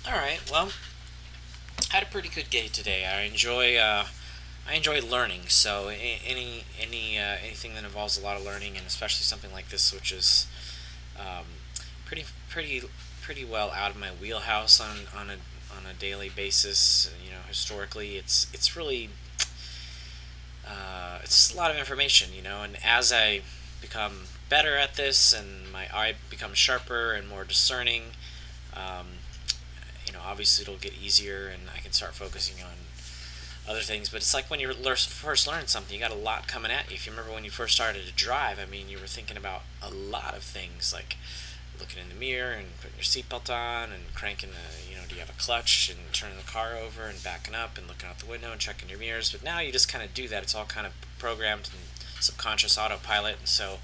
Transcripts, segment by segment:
All right. Well, I had a pretty good day today. I enjoy learning. So anything that involves a lot of learning, and especially something like this, which is um, pretty pretty pretty well out of my wheelhouse on a daily basis. Historically, it's really it's just a lot of information. And as I become better at this, and my eye becomes sharper and more discerning, um, obviously it'll get easier and I can start focusing on other things. But it's like when you first learn something, you got a lot coming at you. If you remember when you first started to drive, I mean, you were thinking about a lot of things like looking in the mirror and putting your seatbelt on and cranking do you have a clutch and turning the car over and backing up and looking out the window and checking your mirrors. But now you just kind of do that. It's all kind of programmed and subconscious autopilot. And so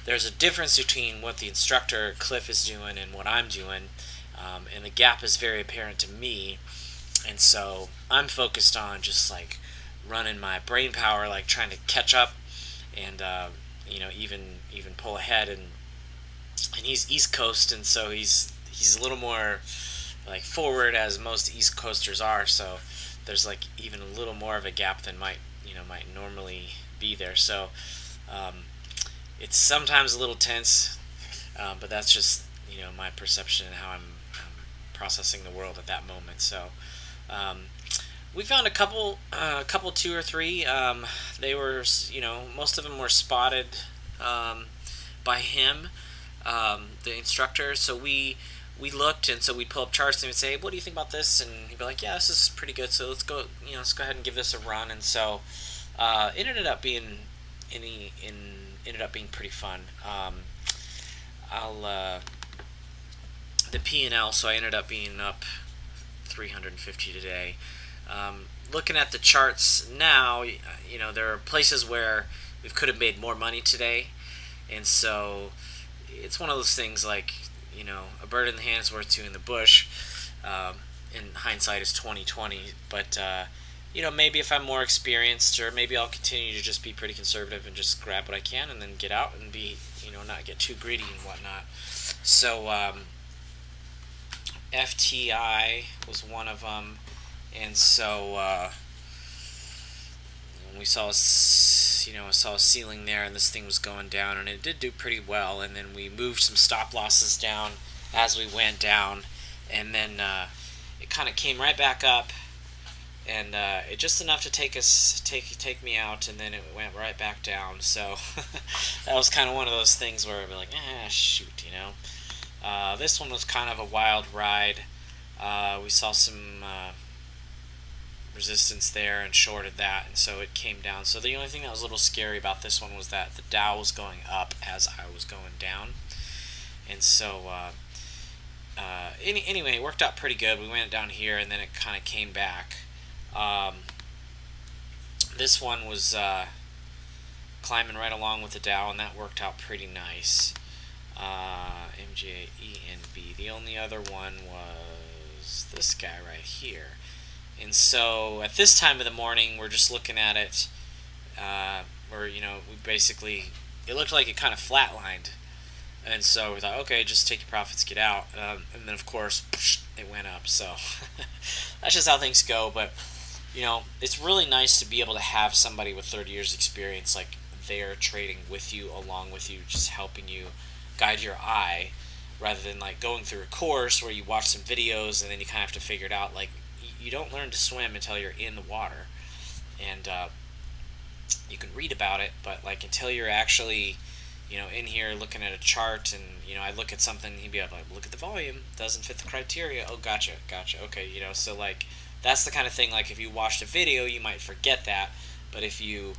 there's a difference between what the instructor Cliff is doing and what I'm doing, and the gap is very apparent to me. And so I'm focused on just like running my brain power, like trying to catch up, and even pull ahead. And he's East Coast, and so he's a little more like forward as most East Coasters are. So there's like even a little more of a gap than might normally be there. So um, it's sometimes a little tense, but that's just my perception and how I'm processing the world at that moment. So um, we found a couple, two or three. They were, most of them were spotted by him, the instructor. So we looked, and so we'd pull up charts and we'd say, hey, "What do you think about this?" And he'd be like, "Yeah, this is pretty good. So let's go ahead and give this a run." And so it ended up being pretty fun. I'll The P&L. So I ended up being up 350 today. Looking at the charts now, there are places where we could have made more money today, and so it's one of those things like a bird in the hand is worth two in the bush. In hindsight, is 2020, but maybe if I'm more experienced, or maybe I'll continue to just be pretty conservative and just grab what I can and then get out and be not get too greedy and whatnot. So FTI was one of them, and so we saw saw a ceiling there, and this thing was going down, and it did do pretty well. And then we moved some stop losses down as we went down, and then it kind of came right back up, and it just enough to take me out, and then it went right back down. So that was kind of one of those things where I'd be like, shoot. This one was kind of a wild ride. We saw some resistance there and shorted that, and so it came down. So the only thing that was a little scary about this one was that the Dow was going up as I was going down, and so anyway, it worked out pretty good. We went down here, and then it kind of came back. This one was climbing right along with the Dow, and that worked out pretty nice. MJENB. The only other one was this guy right here. And so at this time of the morning, we're just looking at it, where we basically, it looked like it kind of flatlined, and so we thought, okay, just take your profits, get out, and then of course it went up. So that's just how things go. But it's really nice to be able to have somebody with 30 years experience like there trading with you, along with you, just helping you guide your eye, rather than like going through a course where you watch some videos and then you kind of have to figure it out. Like, you don't learn to swim until you're in the water, and you can read about it, but like until you're actually in here looking at a chart, and I look at something, he'd be like, look at the volume, doesn't fit the criteria. Oh, gotcha, okay. So like that's the kind of thing, like if you watched a video you might forget that, but if you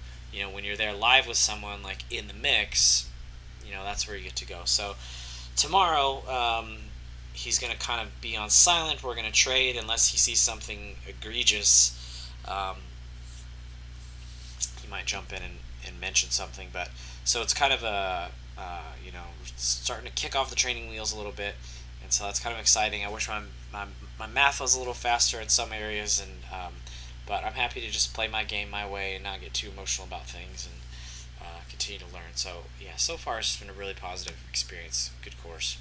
when you're there live with someone like in the mix, that's where you get to go. So tomorrow, he's going to kind of be on silent. We're going to trade unless he sees something egregious. He might jump in and mention something. But so it's kind of starting to kick off the training wheels a little bit, and so that's kind of exciting. I wish my math was a little faster in some areas, and but I'm happy to just play my game my way and not get too emotional about things, and continue to learn. So yeah, so far it's been a really positive experience. Good course.